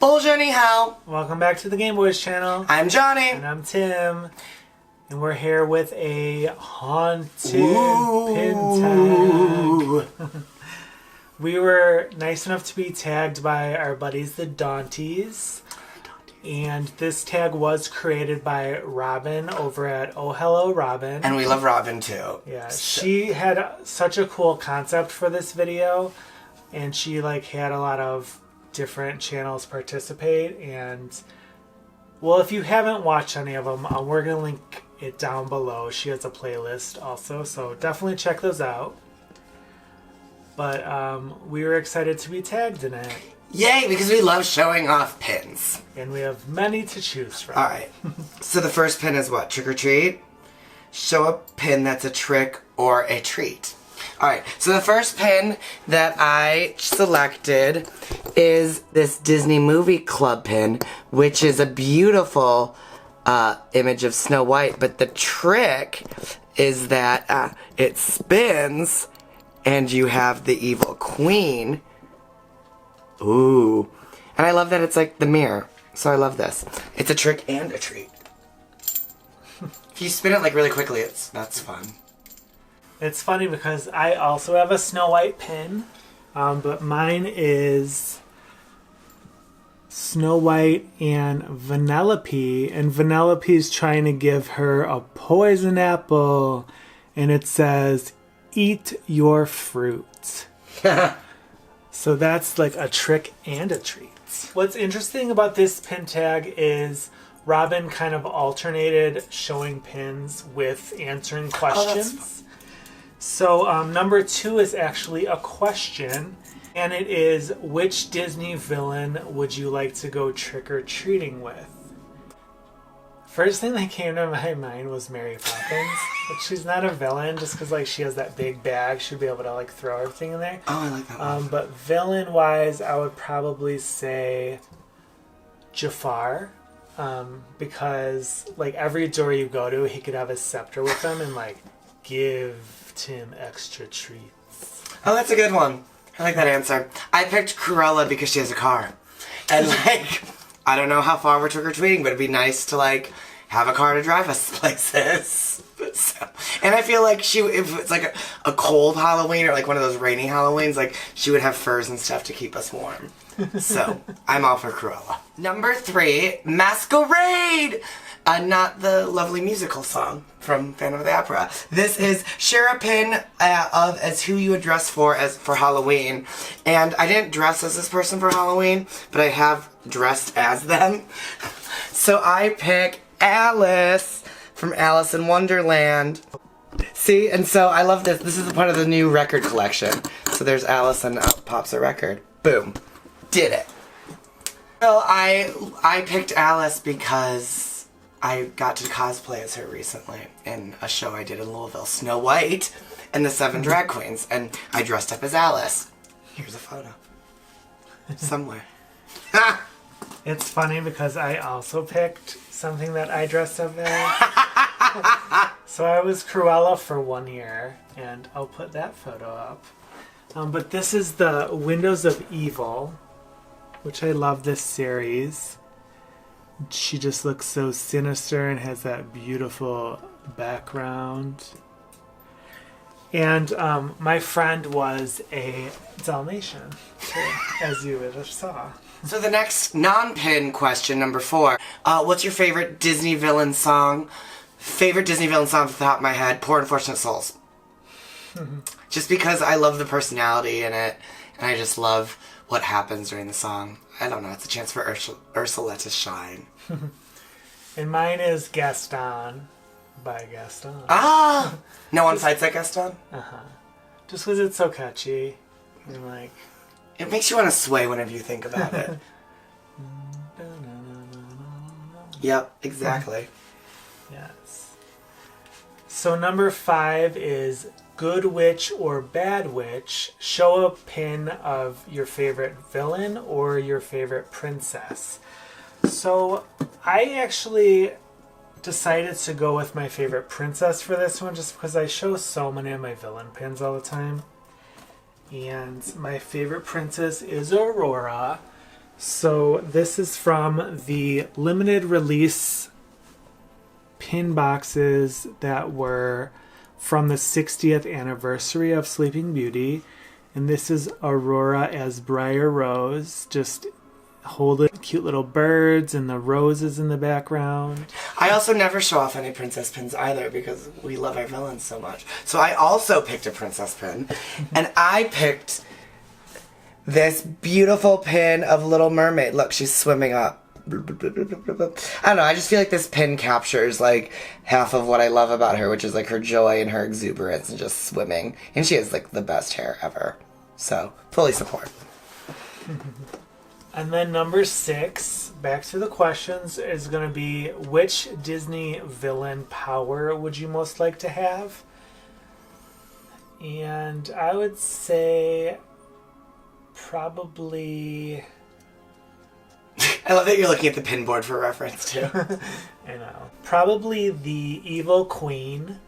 Bonjour, ni hao. Welcome back to the Game Boys channel. I'm Johnny. And I'm Tim. And we're here with a haunted pin tag. We were nice enough to be tagged by our buddies the Daunties. And this tag was created by Robin over at OhelloRobin. And we love Robin too. Yeah, she had such a cool concept for this video. And she had a lot of different channels participate. And well, if you haven't watched any of them, we're going to link it down below. She has a playlist also, so definitely check those out. But we were excited to be tagged in it. Yay, because we love showing off pins. And we have many to choose from. Alright, so the first pin is what? Trick or treat? Show a pin that's a trick or a treat. Alright, so the first pin that I selected is this Disney Movie Club pin, which is a beautiful image of Snow White, but the trick is that it spins and you have the evil queen. Ooh. And I love that it's like the mirror. So I love this. It's a trick and a treat. If you spin it really quickly, that's fun. It's funny because I also have a Snow White pin, but mine is Snow White and Vanellope, and Vanellope's trying to give her a poison apple, and it says, "Eat your fruit." So that's like a trick and a treat. What's interesting about this pin tag is Robin kind of alternated showing pins with answering questions. So number 2 is actually a question, and it is, which Disney villain would you like to go trick-or-treating with? First thing that came to my mind was Mary Poppins, but she's not a villain just because she has that big bag. She'd be able to throw everything in there. Oh, I like that one. But villain-wise, I would probably say Jafar, because every door you go to, he could have his scepter with him and give Tim extra treats. Oh, that's a good one. I like that answer. I picked Cruella because she has a car. And I don't know how far we're trick-or-treating, but it'd be nice to have a car to drive us places. So, and I feel like if it's a cold Halloween or one of those rainy Halloweens, she would have furs and stuff to keep us warm. So I'm all for Cruella. Number 3, Masquerade! Not the lovely musical song from Phantom of the Opera. This is share a pin of as who you would dress for Halloween. And I didn't dress as this person for Halloween, but I have dressed as them. So I pick Alice from Alice in Wonderland. See, and so I love this. This is part of the new record collection. So there's Alice and out pops a record. Boom. Did it. Well, I picked Alice because I got to cosplay as her recently in a show I did in Louisville, Snow White and the 7 Drag Queens, and I dressed up as Alice. Here's a photo. Somewhere. It's funny because I also picked something that I dressed up as. So I was Cruella for 1 year, and I'll put that photo up. But this is the Windows of Evil, which I love this series. She just looks so sinister and has that beautiful background. And my friend was a Dalmatian, as you would have saw. So the next non-pin question, number 4. What's your favorite Disney villain song? Favorite Disney villain song off the top of my head, Poor Unfortunate Souls. Just because I love the personality in it, and I just love what happens during the song. I don't know, it's a chance for Ursula to shine. And mine is Gaston by Gaston. Ah! No one fights like Gaston? Uh-huh. Just because it's so catchy. And it makes you want to sway whenever you think about it. Yep, exactly. Yes. So number 5 is Good Witch or Bad Witch. Show a pin of your favorite villain or your favorite princess. So I actually decided to go with my favorite princess for this one just because I show so many of my villain pins all the time. And my favorite princess is Aurora. So this is from the limited release pin boxes that were from the 60th anniversary of Sleeping Beauty. And this is Aurora as Briar Rose, just holding cute little birds and the roses in the background. I also never show off any princess pins either because we love our villains so much. So I also picked a princess pin, and I picked this beautiful pin of Little Mermaid. Look, she's swimming up. I don't know, I just feel like this pin captures like half of what I love about her, which is like her joy and her exuberance and just swimming. And she has like the best hair ever. So, fully support. And then number 6, back to the questions, is going to be, which Disney villain power would you most like to have? And I would say probably... I love that you're looking at the pin board for reference, too. I know. Probably the evil queen,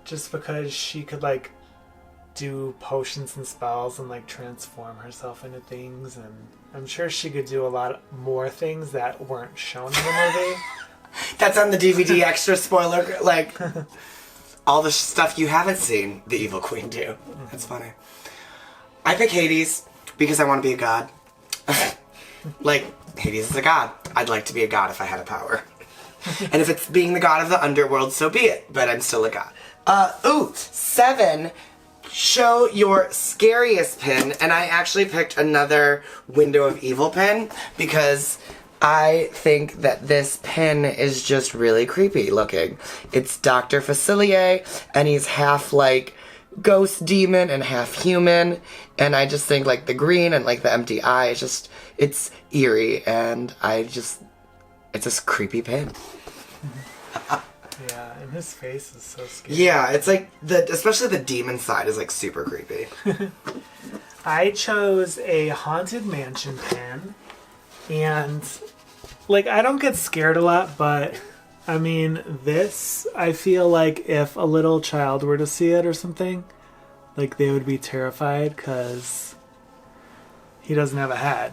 just because she could, like, do potions and spells and, like, transform herself into things, and I'm sure she could do a lot more things that weren't shown in the movie. That's on the DVD extra spoiler, like, all the stuff you haven't seen the evil queen do. That's funny. I pick Hades because I want to be a god. Like, Hades is a god. I'd like to be a god if I had a power. And if it's being the god of the underworld, so be it. But I'm still a god. 7, show your scariest pin. And I actually picked another Window of Evil pin because I think that this pin is just really creepy looking. It's Dr. Facilier, and he's half like ghost demon and half human, and I just think like the green and like the empty eye is just, it's eerie, and it's this creepy pin. Yeah, and his face is so scary. Yeah, it's like especially the demon side is like super creepy. I chose a Haunted Mansion pin, and like I don't get scared a lot, but I mean, this, I feel like if a little child were to see it or something, like they would be terrified because he doesn't have a head.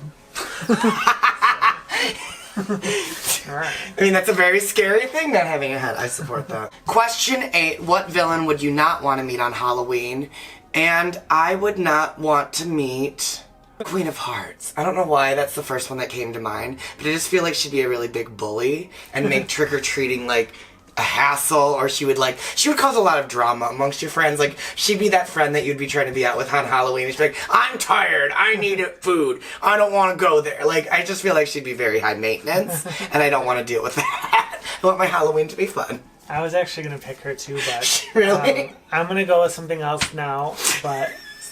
I mean, that's a very scary thing, not having a head. I support that. Question 8, what villain would you not want to meet on Halloween? And I would not want to meet Queen of Hearts. I don't know why that's the first one that came to mind, but I just feel like she'd be a really big bully and make trick-or-treating like a hassle, or she would cause a lot of drama amongst your friends. Like, she'd be that friend that you'd be trying to be out with on Halloween, and she'd be like, I'm tired, I need food, I don't want to go there. Like, I just feel like she'd be very high maintenance, and I don't want to deal with that. I want my Halloween to be fun. I was actually going to pick her too, but Really? I'm going to go with something else now, but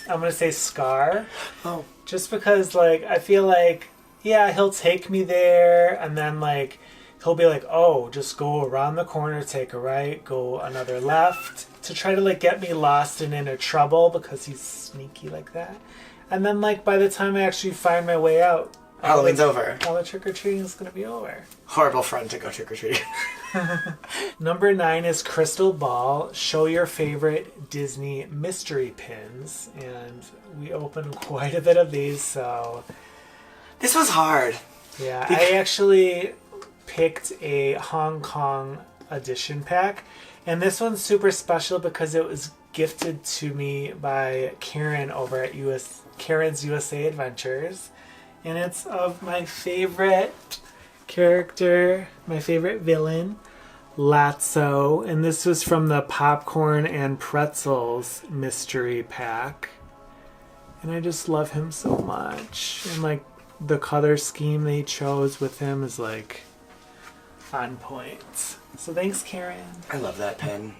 I'm going to say Scar. Oh. Just because, like, I feel like, yeah, he'll take me there, and then, like, he'll be like, oh, just go around the corner, take a right, go another left, to try to, like, get me lost and into trouble because he's sneaky like that. And then, like, by the time I actually find my way out, Halloween's over. all the trick-or-treating is going to be over. Horrible friend to go trick-or-treating. Number 9 is Crystal Ball. Show your favorite Disney mystery pins. And we opened quite a bit of these, so... This was hard. Yeah, I actually picked a Hong Kong edition pack. And this one's super special because it was gifted to me by Karen over at Karen's USA Adventures. And it's of my favorite character, my favorite villain, Lotso. And this was from the Popcorn and Pretzels mystery pack. And I just love him so much. And like the color scheme they chose with him is like on point. So thanks, Karen. I love that pin.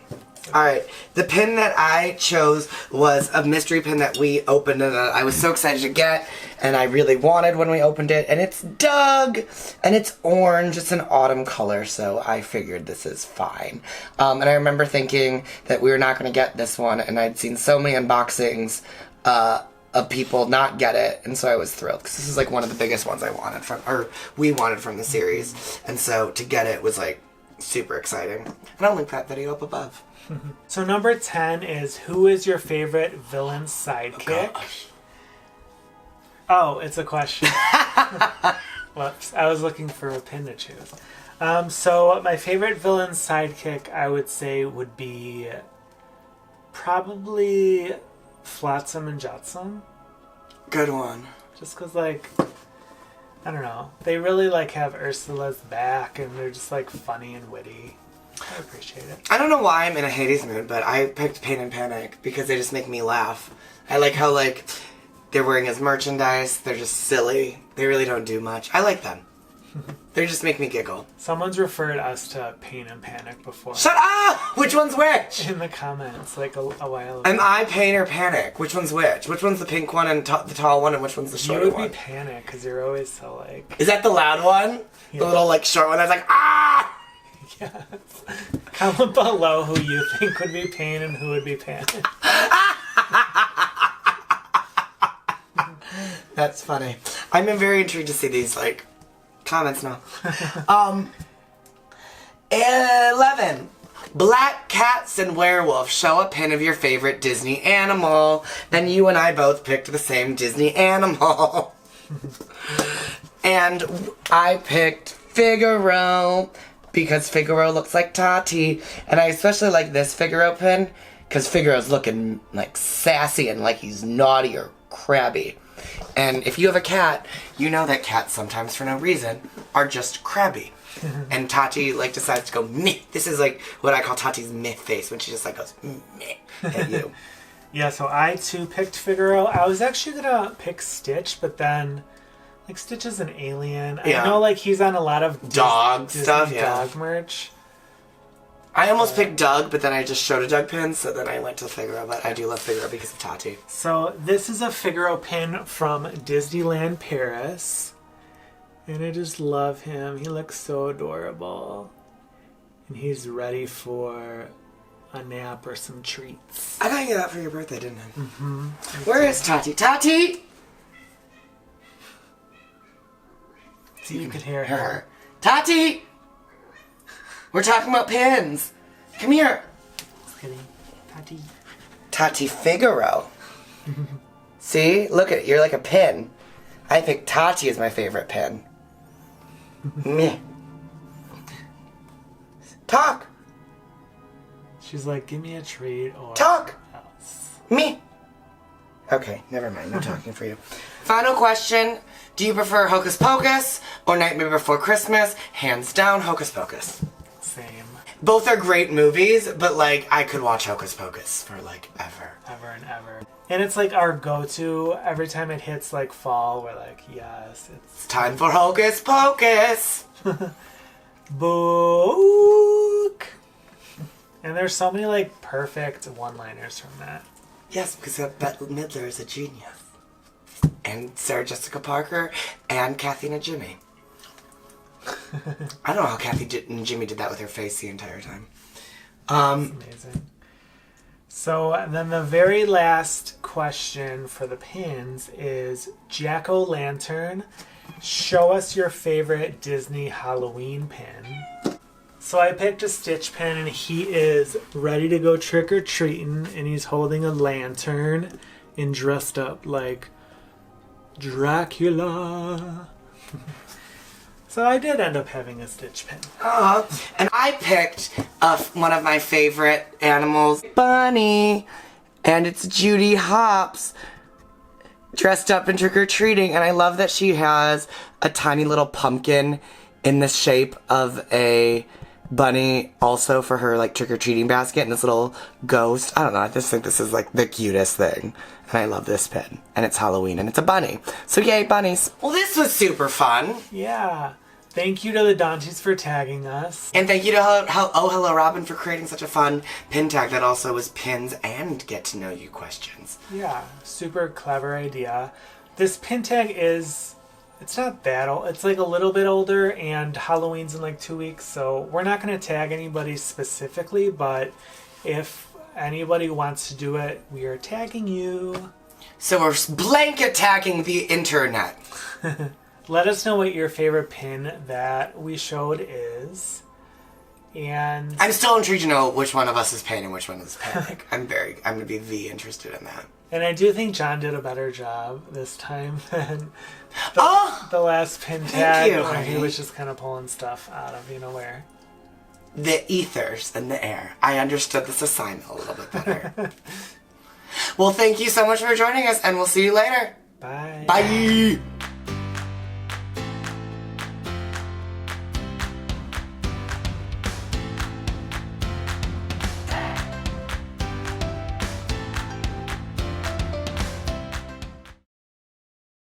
Alright, the pin that I chose was a mystery pin that we opened and I was so excited to get, and I really wanted when we opened it, and it's Doug! And it's orange, it's an autumn color, so I figured this is fine. And I remember thinking that we were not going to get this one, and I'd seen so many unboxings of people not get it, and so I was thrilled, because this is like one of the biggest ones we wanted from the series, and so to get it was like super exciting. And I'll link that video up above. So number 10 is, who is your favorite villain sidekick? Oh, gosh. Oh, it's a question. Whoops. I was looking for a pin to choose. So my favorite villain sidekick, I would say, would be probably Flotsam and Jetsam. Good one. Just because, like, I don't know. They really, like, have Ursula's back, and they're just, like, funny and witty. I appreciate it. I don't know why I'm in a Hades mood, but I picked Pain and Panic because they just make me laugh. I like how, like, they're wearing his merchandise. They're just silly. They really don't do much. I like them. They just make me giggle. Someone's referred us to Pain and Panic before. Shut up! Which one's which? In the comments, like, a while ago. Am I Pain or Panic? Which one's which? Which one's the pink one and the tall one, and which one's the short one? You would be Panic, because you're always so, like... Is that the loud one? Yeah. The little, like, short one that's like, ah! Yes. Comment below who you think would be Pain and who would be Panic. That's funny. I'm very intrigued to see these, like, comments now. 11. Black Cats and Werewolves. Show a pin of your favorite Disney animal. And you and I both picked the same Disney animal. And I picked Figaro because Figaro looks like Tati. And I especially like this Figaro pin because Figaro's looking, like, sassy and like he's naughty or crabby. And if you have a cat, you know that cats sometimes, for no reason, are just crabby. And Tati, like, decides to go meh. This is, like, what I call Tati's meh face, when she just, like, goes meh at you. Yeah, so I, too, picked Figaro. I was actually gonna pick Stitch, but then, like, Stitch is an alien. Yeah. I know, like, he's on a lot of Dog Disney stuff, yeah. dog merch. I almost picked Doug, but then I just showed a Doug pin, so then I went to Figaro. But I do love Figaro because of Tati. So this is a Figaro pin from Disneyland Paris. And I just love him. He looks so adorable. And he's ready for a nap or some treats. I got you that for your birthday, didn't I? Mm-hmm. Where is Tati? Tati! So you could hear her. Tati! We're talking about pins. Come here. Just kidding. Tati. Tati Figaro. See? Look at it. You're like a pin. I think Tati is my favorite pin. Meh. Talk. She's like, give me a treat or Talk. else. Me. Okay, never mind. No talking for you. Final question. Do you prefer Hocus Pocus or Nightmare Before Christmas? Hands down, Hocus Pocus. Same. Both are great movies, but, like, I could watch Hocus Pocus for, like, ever. Ever and ever. And it's like our go-to. Every time it hits, like, fall, we're like, yes, It's time for Hocus Pocus. book. And there's so many, like, perfect one-liners from that. Yes, because Bette Midler is a genius. And Sarah Jessica Parker and Kathy and Jimmy. I don't know how Kathy and Jimmy did that with her face the entire time. Amazing. So then the very last question for the pins is Jack-o'-lantern. Show us your favorite Disney Halloween pin. So I picked a Stitch pin and he is ready to go trick-or-treating and he's holding a lantern and dressed up like Dracula. So I did end up having a Stitch pin. And I picked one of my favorite animals, Bunny. And it's Judy Hopps dressed up in trick-or-treating. And I love that she has a tiny little pumpkin in the shape of a bunny also for her, like, trick-or-treating basket, and this little ghost. I don't know, I just think this is, like, the cutest thing. And I love this pin. And it's Halloween, and it's a bunny. So yay, bunnies. Well, this was super fun. Yeah. Thank you to the Dantes for tagging us. And thank you to OhelloRobin for creating such a fun pin tag that also was pins and get-to-know-you questions. Yeah, super clever idea. This pin tag is, it's not that old. It's like a little bit older, and Halloween's in like 2 weeks, so we're not going to tag anybody specifically, but if anybody wants to do it, we are tagging you. So we're blanket tagging the internet. Let us know what your favorite pin that we showed is. And I'm still intrigued to know which one of us is pain and which one is panic. I'm going to be interested in that. And I do think John did a better job this time than the last pin tag where he was just kind of pulling stuff out of where. The ethers and the air. I understood this assignment a little bit better. Well, thank you so much for joining us, and we'll see you later. Bye. Bye.